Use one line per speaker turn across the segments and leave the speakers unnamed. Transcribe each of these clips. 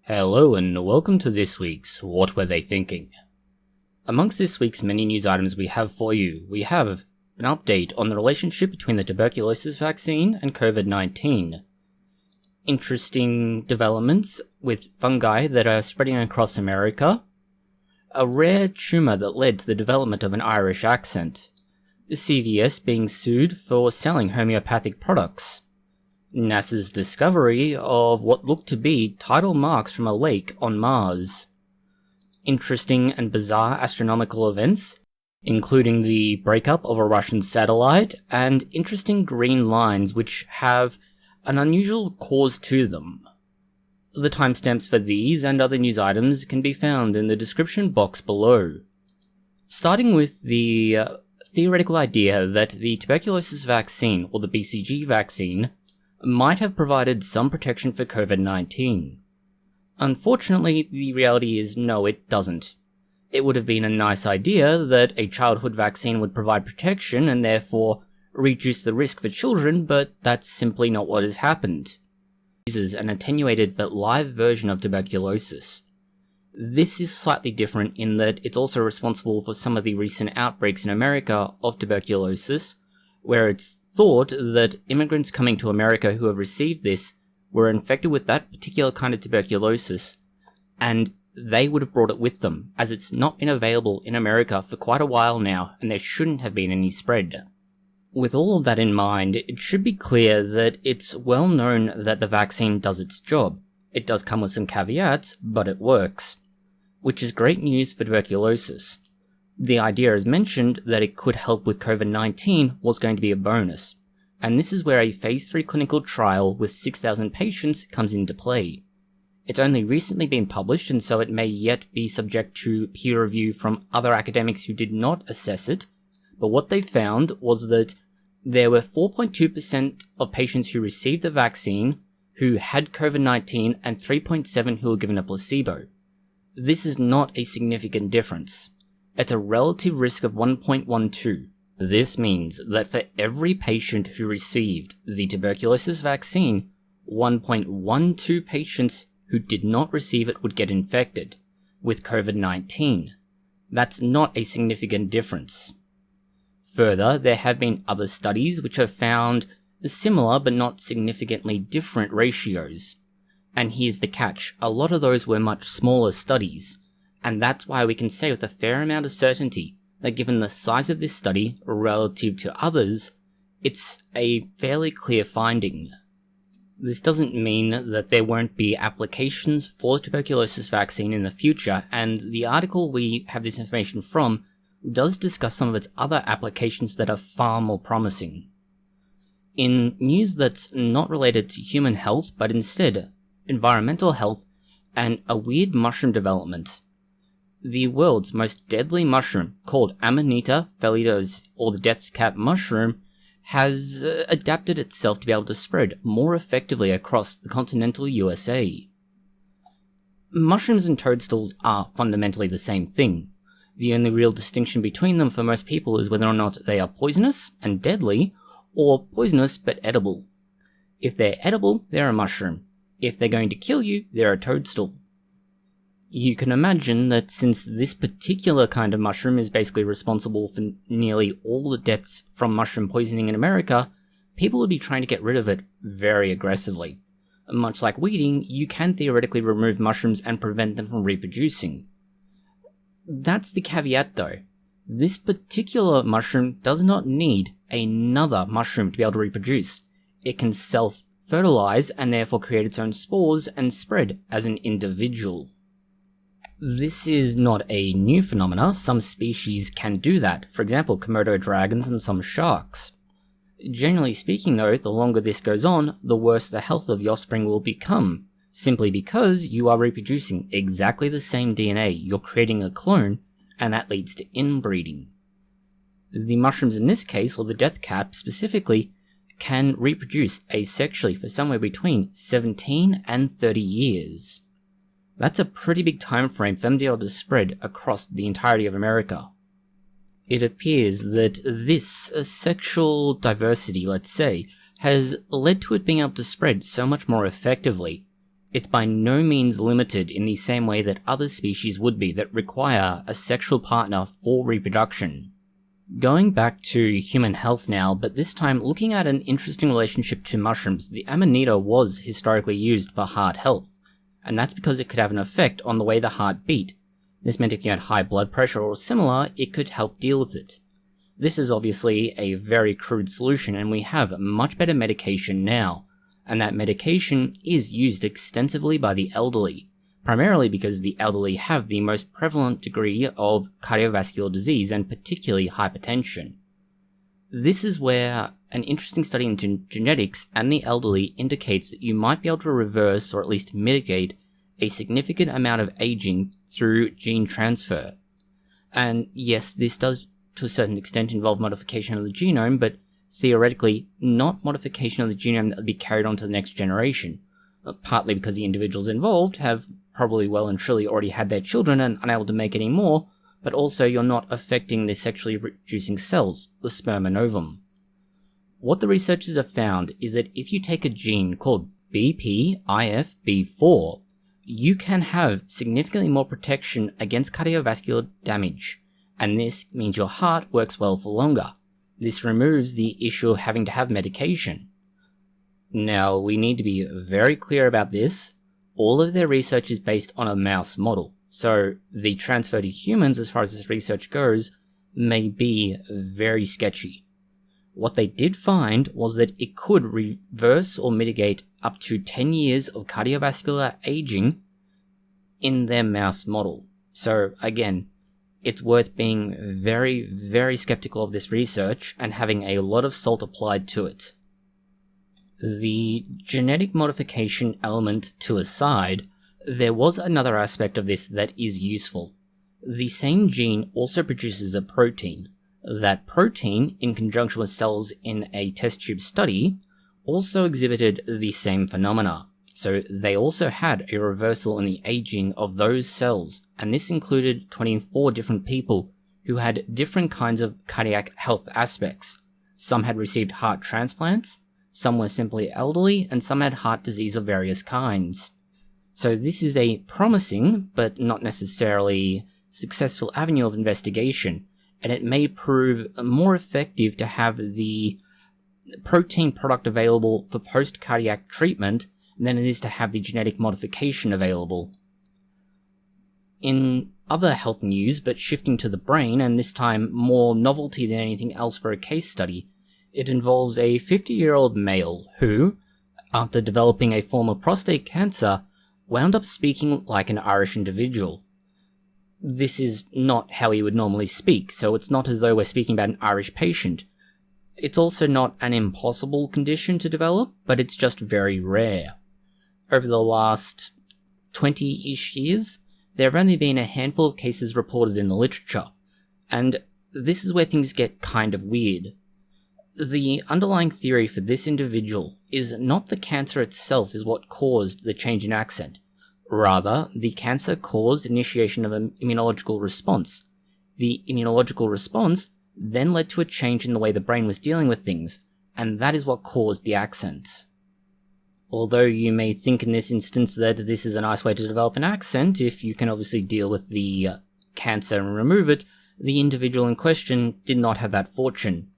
Hello and welcome to this week's What Were They Thinking? Amongst this week's many news items we have for you, we have an update on the relationship between the tuberculosis vaccine and COVID-19. Interesting developments with fungi that are spreading across America. A rare tumour that led to the development of an Irish accent. The CVS being sued for selling homeopathic products. NASA's discovery of what looked to be tidal marks from a lake on Mars. Interesting and bizarre astronomical events, including the breakup of a Russian satellite, and interesting green lines which have an unusual cause to them. The timestamps for these and other news items can be found in the description box below. Starting with the theoretical idea that the tuberculosis vaccine, or the BCG vaccine, might have provided some protection for COVID-19. Unfortunately, the reality is no, it doesn't. It would have been a nice idea that a childhood vaccine would provide protection and therefore reduce the risk for children, but that's simply not what has happened. It uses an attenuated but live version of tuberculosis. This is slightly different in that it's also responsible for some of the recent outbreaks in America of tuberculosis, where it's thought that immigrants coming to America who have received this were infected with that particular kind of tuberculosis, and they would have brought it with them, as it's not been available in America for quite a while now, and there shouldn't have been any spread. With all of that in mind, it should be clear that it's well known that the vaccine does its job. It does come with some caveats, but it works. Which is great news for tuberculosis. The idea as mentioned that it could help with COVID-19 was going to be a bonus, and this is where a phase 3 clinical trial with 6,000 patients comes into play. It's only recently been published, and so it may yet be subject to peer review from other academics who did not assess it, but what they found was that there were 4.2% of patients who received the vaccine who had COVID-19 and 3.7% who were given a placebo. This is not a significant difference. It's a relative risk of 1.12. This means that for every patient who received the tuberculosis vaccine, 1.12 patients who did not receive it would get infected with COVID-19. That's not a significant difference. Further, there have been other studies which have found similar but not significantly different ratios. And here's the catch, a lot of those were much smaller studies. And that's why we can say with a fair amount of certainty that given the size of this study relative to others, it's a fairly clear finding. This doesn't mean that there won't be applications for the tuberculosis vaccine in the future, and the article we have this information from does discuss some of its other applications that are far more promising. In news that's not related to human health, but instead environmental health and a weird mushroom development. The world's most deadly mushroom, called Amanita felidus, or the death's cap mushroom, has adapted itself to be able to spread more effectively across the continental USA. Mushrooms and toadstools are fundamentally the same thing. The only real distinction between them for most people is whether or not they are poisonous and deadly, or poisonous but edible. If they're edible, they're a mushroom. If they're going to kill you, they're a toadstool. You can imagine that since this particular kind of mushroom is basically responsible for nearly all the deaths from mushroom poisoning in America, people would be trying to get rid of it very aggressively. Much like weeding, you can theoretically remove mushrooms and prevent them from reproducing. That's the caveat though. This particular mushroom does not need another mushroom to be able to reproduce. It can self-fertilize and therefore create its own spores and spread as an individual. This is not a new phenomena. Some species can do that, for example Komodo dragons and some sharks. Generally speaking though, the longer this goes on, the worse the health of the offspring will become, simply because you are reproducing exactly the same DNA, you're creating a clone, and that leads to inbreeding. The mushrooms in this case, or the death cap specifically, can reproduce asexually for somewhere between 17 and 30 years. That's a pretty big time frame for them to be able to spread across the entirety of America. It appears that this sexual diversity, let's say, has led to it being able to spread so much more effectively, It's by no means limited in the same way that other species would be that require a sexual partner for reproduction. Going back to human health now, but this time looking at an interesting relationship to mushrooms, the amanita was historically used for heart health, and that's because it could have an effect on the way the heart beat. This meant if you had high blood pressure or similar, it could help deal with it. This is obviously a very crude solution, and we have much better medication now, and that medication is used extensively by the elderly, primarily because the elderly have the most prevalent degree of cardiovascular disease and particularly hypertension. This is where an interesting study into genetics and the elderly indicates that you might be able to reverse or at least mitigate a significant amount of aging through gene transfer. And yes, this does to a certain extent involve modification of the genome, but theoretically not modification of the genome that would be carried on to the next generation, partly because the individuals involved have probably well and truly already had their children and unable to make any more, but also you're not affecting the sexually reproducing cells, the sperm and ovum. What the researchers have found is that if you take a gene called BPIFB4, you can have significantly more protection against cardiovascular damage, and this means your heart works well for longer. This removes the issue of having to have medication. Now, we need to be very clear about this. All of their research is based on a mouse model, so the transfer to humans as far as this research goes may be very sketchy. What they did find was that it could reverse or mitigate up to 10 years of cardiovascular aging in their mouse model. So again, it's worth being very, very skeptical of this research and having a lot of salt applied to it. The genetic modification element to a side, there was another aspect of this that is useful. The same gene also produces a protein. That protein, in conjunction with cells in a test tube study, also exhibited the same phenomena. So they also had a reversal in the aging of those cells, and this included 24 different people who had different kinds of cardiac health aspects. Some had received heart transplants, some were simply elderly, and some had heart disease of various kinds. So this is a promising, but not necessarily successful avenue of investigation, and it may prove more effective to have the protein product available for post-cardiac treatment than it is to have the genetic modification available. In other health news, but shifting to the brain, and this time more novelty than anything else for a case study, it involves a 50-year-old male who, after developing a form of prostate cancer, wound up speaking like an Irish individual. This is not how he would normally speak, so it's not as though we're speaking about an Irish patient. It's also not an impossible condition to develop, but it's just very rare. Over the last 20-ish years, there have only been a handful of cases reported in the literature, and this is where things get kind of weird. The underlying theory for this individual is not the cancer itself is what caused the change in accent. Rather, the cancer caused initiation of an immunological response. The immunological response then led to a change in the way the brain was dealing with things, and that is what caused the accent. Although you may think in this instance that this is a nice way to develop an accent, if you can obviously deal with the cancer and remove it, the individual in question did not have that fortune.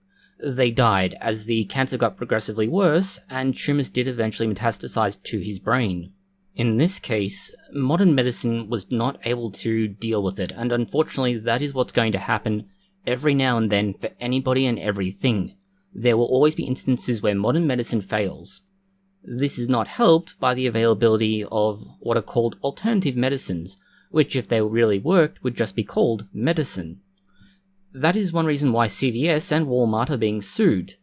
They died as the cancer got progressively worse, and tumours did eventually metastasize to his brain. In this case, modern medicine was not able to deal with it, and unfortunately that is what's going to happen every now and then for anybody and everything. There will always be instances where modern medicine fails. This is not helped by the availability of what are called alternative medicines, which if they really worked would just be called medicine. That is one reason why CVS and Walmart are being sued,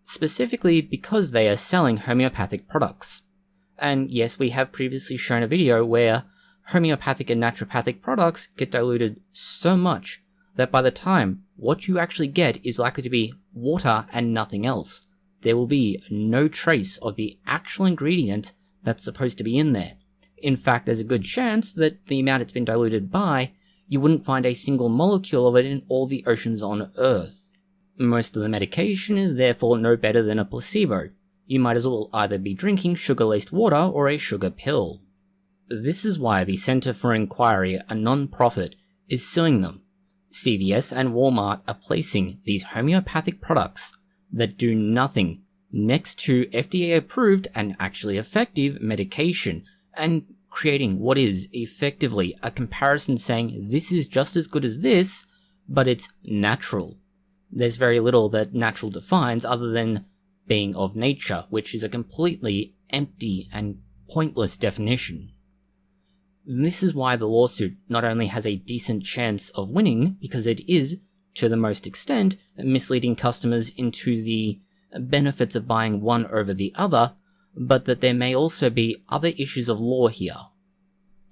specifically because they are selling homeopathic products. And yes, we have previously shown a video where homeopathic and naturopathic products get diluted so much that by the time what you actually get is likely to be water and nothing else. There will be no trace of the actual ingredient that's supposed to be in there. In fact, there's a good chance that the amount it's been diluted by, you wouldn't find a single molecule of it in all the oceans on Earth. Most of the medication is therefore no better than a placebo. You might as well either be drinking sugar-laced water or a sugar pill. This is why the Center for Inquiry, a non-profit, is suing them. CVS and Walmart are placing these homeopathic products that do nothing next to FDA-approved and actually effective medication, and creating what is effectively a comparison saying this is just as good as this, but it's natural. There's very little that natural defines other than being of nature, which is a completely empty and pointless definition. This is why the lawsuit not only has a decent chance of winning, because it is, to the most extent, misleading customers into the benefits of buying one over the other, but that there may also be other issues of law here.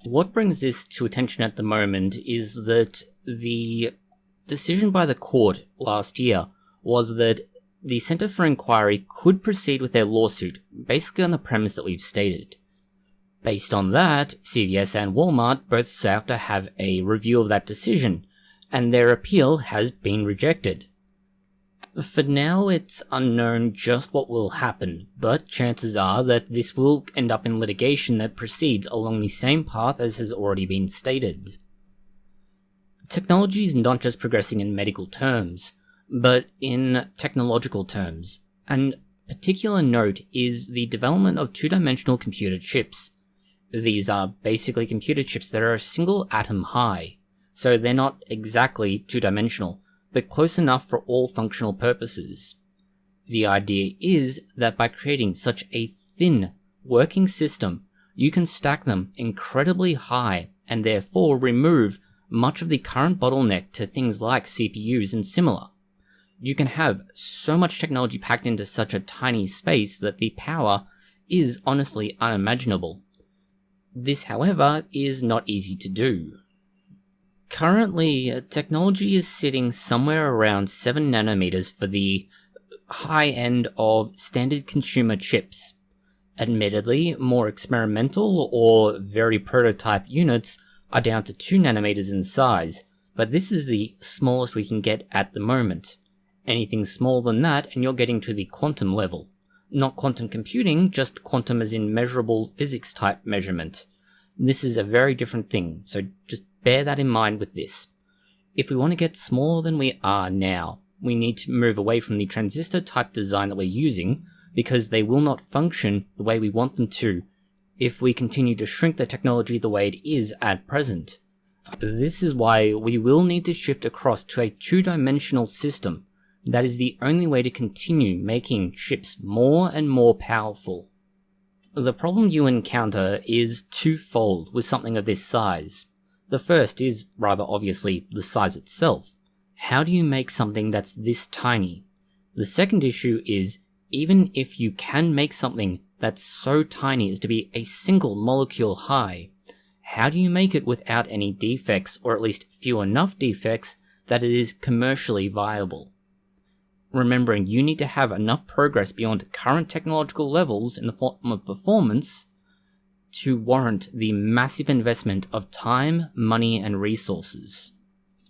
What brings this to attention at the moment is that the decision by the court last year was that the Center for Inquiry could proceed with their lawsuit, basically on the premise that we've stated. Based on that, CVS and Walmart both sought to have a review of that decision, and their appeal has been rejected. For now, it's unknown just what will happen, but chances are that this will end up in litigation that proceeds along the same path as has already been stated. Technology is not just progressing in medical terms, but in technological terms, and particular note is the development of two-dimensional computer chips. These are basically computer chips that are a single atom high, so they're not exactly two-dimensional, but close enough for all functional purposes. The idea is that by creating such a thin working system, you can stack them incredibly high and therefore remove much of the current bottleneck to things like CPUs and similar. You can have so much technology packed into such a tiny space that the power is honestly unimaginable. This, however, is not easy to do. Currently, technology is sitting somewhere around 7 nanometers for the high end of standard consumer chips. Admittedly, more experimental or very prototype units are down to 2 nanometers in size, but this is the smallest we can get at the moment. Anything smaller than that and you're getting to the quantum level. Not quantum computing, just quantum as in measurable physics type measurement. This is a very different thing, so just bear that in mind with this. If we want to get smaller than we are now, we need to move away from the transistor type design that we're using, because they will not function the way we want them to if we continue to shrink the technology the way it is at present. This is why we will need to shift across to a two-dimensional system. That is the only way to continue making chips more and more powerful. The problem you encounter is twofold with something of this size. The first is, rather obviously, the size itself. How do you make something that's this tiny? The second issue is, even if you can make something that's so tiny as to be a single molecule high, how do you make it without any defects, or at least few enough defects, that it is commercially viable? Remembering you need to have enough progress beyond current technological levels in the form of performance to warrant the massive investment of time, money, and resources.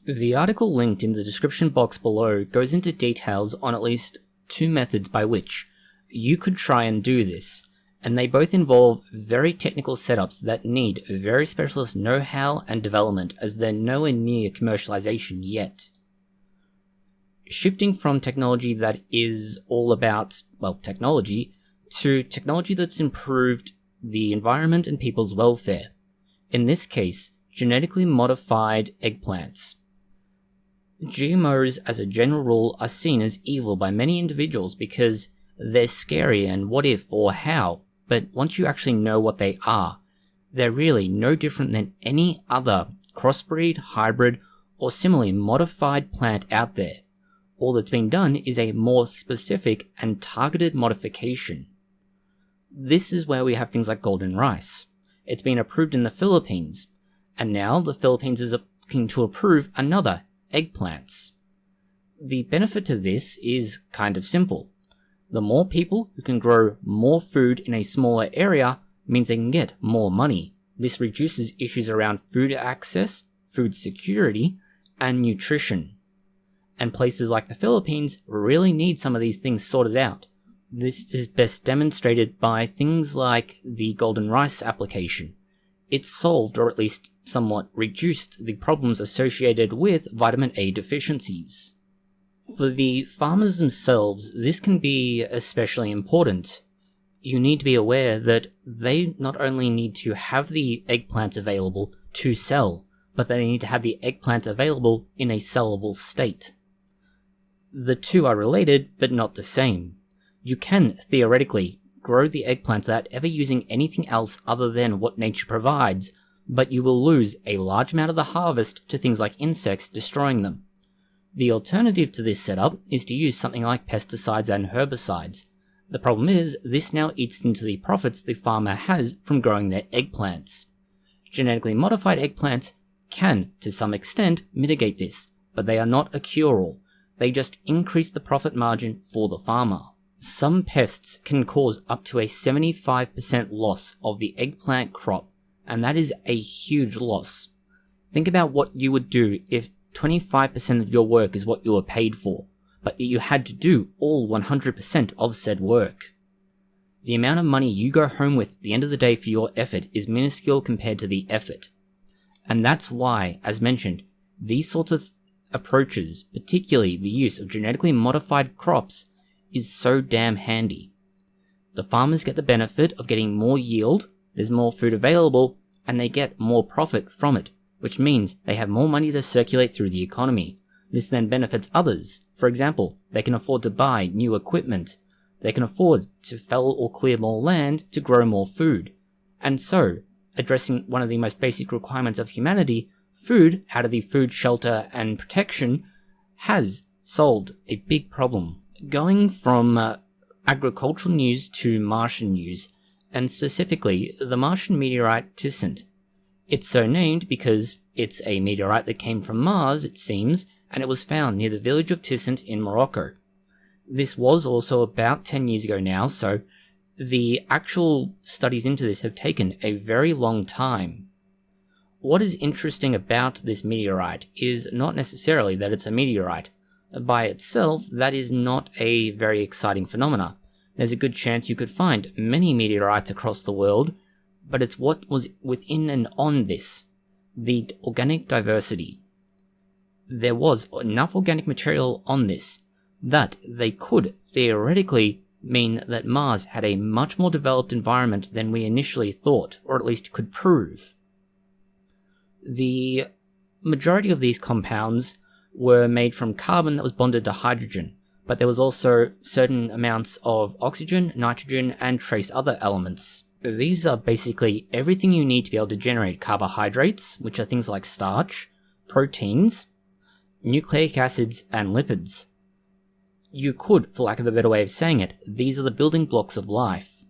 The article linked in the description box below goes into details on at least 2 methods by which you could try and do this, and they both involve very technical setups that need very specialist know-how and development, as they're nowhere near commercialization yet. Shifting from technology that is all about, well, technology, to technology that's improved the environment and people's welfare. In this case, genetically modified eggplants. GMOs, as a general rule, are seen as evil by many individuals because they're scary and what if or how, but once you actually know what they are, they're really no different than any other crossbreed, hybrid, or similarly modified plant out there. All that's been done is a more specific and targeted modification. This is where we have things like golden rice. It's been approved in the Philippines, and now the Philippines is looking to approve another, eggplants. The benefit to this is kind of simple. The more people who can grow more food in a smaller area means they can get more money. This reduces issues around food access, food security, and nutrition. And places like the Philippines really need some of these things sorted out. This is best demonstrated by things like the golden rice application. it solved, or at least somewhat reduced, the problems associated with vitamin A deficiencies. For the farmers themselves, this can be especially important. You need to be aware that they not only need to have the eggplants available to sell, but they need to have the eggplant available in a sellable state. The two are related, but not the same. You can, theoretically, grow the eggplants without ever using anything else other than what nature provides, but you will lose a large amount of the harvest to things like insects destroying them. The alternative to this setup is to use something like pesticides and herbicides. The problem is, this now eats into the profits the farmer has from growing their eggplants. Genetically modified eggplants can, to some extent, mitigate this, but they are not a cure-all. They just increase the profit margin for the farmer. Some pests can cause up to a 75% loss of the eggplant crop, and that is a huge loss. Think about what you would do if 25% of your work is what you were paid for, but you had to do all 100% of said work. The amount of money you go home with at the end of the day for your effort is minuscule compared to the effort. And that's why, as mentioned, these sorts of approaches, particularly the use of genetically modified crops, is so damn handy. The farmers get the benefit of getting more yield, there's more food available, and they get more profit from it, which means they have more money to circulate through the economy. This then benefits others. For example, they can afford to buy new equipment. They can afford to fell or clear more land to grow more food. And so, addressing one of the most basic requirements of humanity, food, out of the food, shelter, and protection, has solved a big problem. Going from agricultural news to Martian news, and specifically the Martian meteorite Tisent. It's so named because it's a meteorite that came from Mars, it seems, and it was found near the village of Tisent in Morocco. This was also about 10 years ago now, so the actual studies into this have taken a very long time. What is interesting about this meteorite is not necessarily that it's a meteorite. By itself, that is not a very exciting phenomena. There's a good chance you could find many meteorites across the world, but it's what was within and on this, the organic diversity. There was enough organic material on this that they could theoretically mean that Mars had a much more developed environment than we initially thought, or at least could prove. The majority of these compounds were made from carbon that was bonded to hydrogen, but there was also certain amounts of oxygen, nitrogen, and trace other elements. These are basically everything you need to be able to generate carbohydrates, which are things like starch, proteins, nucleic acids, and lipids. You could, for lack of a better way of saying it, these are the building blocks of life.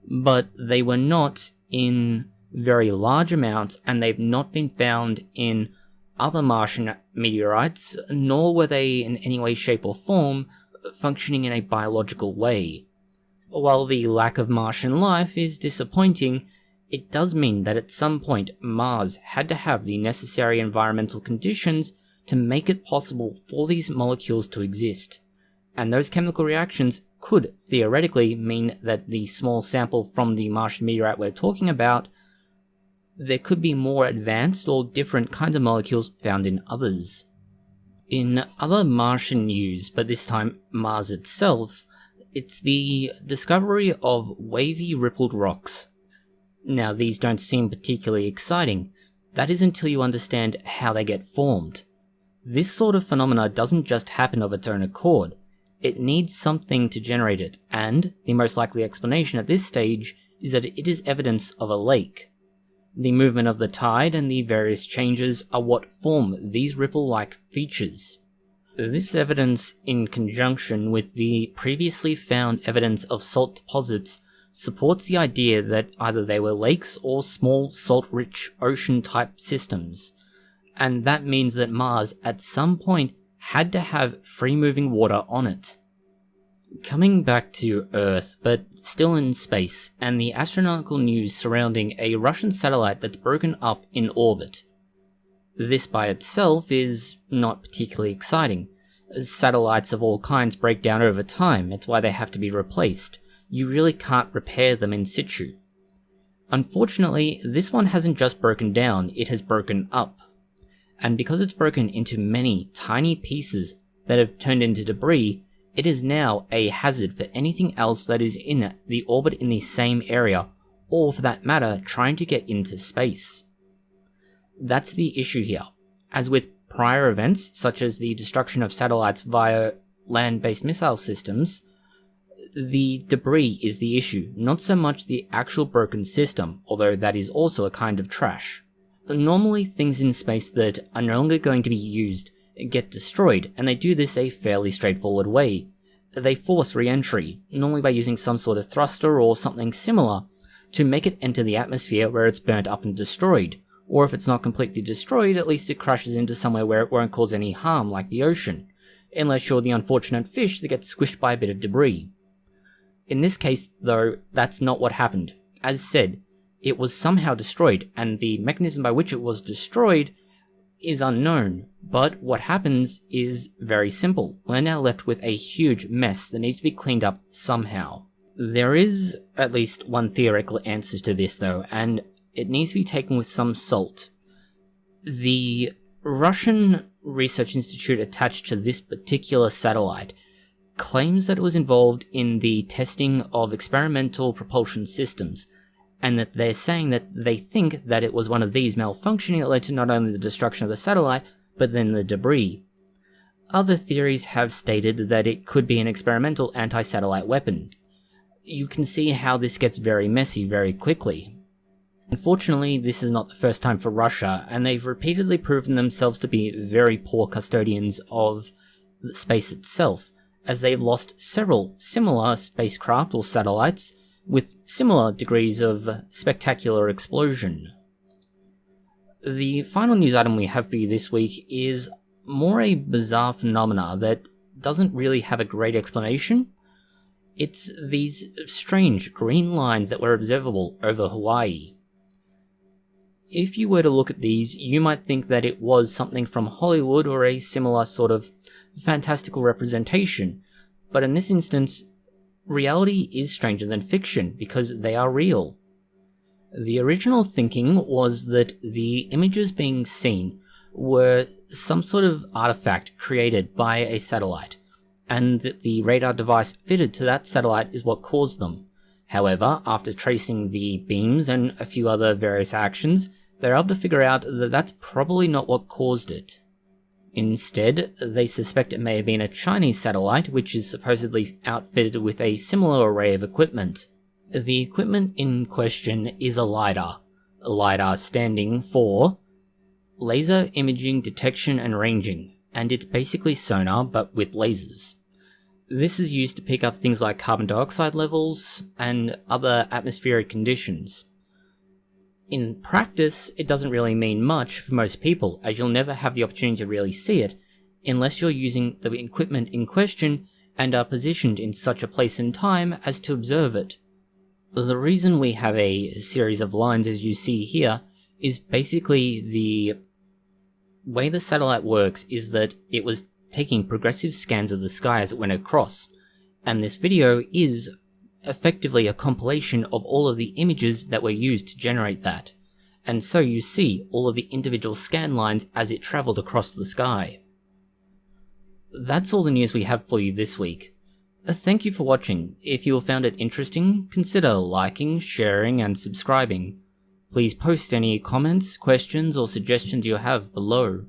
But they were not in very large amounts, and they've not been found in other Martian meteorites, nor were they in any way, shape, or form functioning in a biological way. While the lack of Martian life is disappointing, it does mean that at some point Mars had to have the necessary environmental conditions to make it possible for these molecules to exist. And those chemical reactions could theoretically mean that the small sample from the Martian meteorite we're talking about, there could be more advanced or different kinds of molecules found in others. In other Martian news, but this time Mars itself, it's the discovery of wavy rippled rocks. Now, these don't seem particularly exciting. That is until you understand how they get formed. This sort of phenomena doesn't just happen of its own accord. It needs something to generate it, and the most likely explanation at this stage is that it is evidence of a lake. The movement of the tide and the various changes are what form these ripple-like features. This evidence, in conjunction with the previously found evidence of salt deposits, supports the idea that either they were lakes or small salt-rich ocean-type systems, and that means that Mars at some point had to have free-moving water on it. Coming back to Earth, but still in space, and the astronomical news surrounding a Russian satellite that's broken up in orbit. This by itself is not particularly exciting. Satellites of all kinds break down over time, it's why they have to be replaced. You really can't repair them in situ. Unfortunately, this one hasn't just broken down, it has broken up. And because it's broken into many tiny pieces that have turned into debris, it is now a hazard for anything else that is in the orbit in the same area, or for that matter, trying to get into space. That's the issue here. As with prior events, such as the destruction of satellites via land-based missile systems, the debris is the issue, not so much the actual broken system, although that is also a kind of trash. Normally, things in space that are no longer going to be used get destroyed, and they do this a fairly straightforward way. They force re-entry, normally by using some sort of thruster or something similar, to make it enter the atmosphere where it's burnt up and destroyed, or if it's not completely destroyed, at least it crashes into somewhere where it won't cause any harm, like the ocean, unless you're the unfortunate fish that gets squished by a bit of debris. In this case, though, that's not what happened. As said, it was somehow destroyed, and the mechanism by which it was destroyed is unknown, but what happens is very simple. We're now left with a huge mess that needs to be cleaned up somehow. There is at least one theoretical answer to this though, and it needs to be taken with some salt. The Russian research institute attached to this particular satellite claims that it was involved in the testing of experimental propulsion systems, and that they're saying that they think that it was one of these malfunctioning that led to not only the destruction of the satellite, but then the debris. Other theories have stated that it could be an experimental anti-satellite weapon. You can see how this gets very messy very quickly. Unfortunately, this is not the first time for Russia, and they've repeatedly proven themselves to be very poor custodians of the space itself, as they've lost several similar spacecraft or satellites with similar degrees of spectacular explosion. The final news item we have for you this week is more a bizarre phenomena that doesn't really have a great explanation. It's these strange green lines that were observable over Hawaii. If you were to look at these, you might think that it was something from Hollywood or a similar sort of fantastical representation, but in this instance, reality is stranger than fiction because they are real. The original thinking was that the images being seen were some sort of artifact created by a satellite, and that the radar device fitted to that satellite is what caused them. However, after tracing the beams and a few other various actions, they're able to figure out that that's probably not what caused it. Instead, they suspect it may have been a Chinese satellite which is supposedly outfitted with a similar array of equipment. The equipment in question is a LiDAR standing for Laser Imaging Detection and Ranging, and it's basically sonar but with lasers. This is used to pick up things like carbon dioxide levels and other atmospheric conditions. In practice, it doesn't really mean much for most people, as you'll never have the opportunity to really see it, unless you're using the equipment in question and are positioned in such a place and time as to observe it. The reason we have a series of lines as you see here is basically the way the satellite works is that it was taking progressive scans of the sky as it went across, and this video is effectively a compilation of all of the images that were used to generate that, and so you see all of the individual scan lines as it travelled across the sky. That's all the news we have for you this week. Thank you for watching. If you found it interesting, consider liking, sharing, and subscribing. Please post any comments, questions, or suggestions you have below.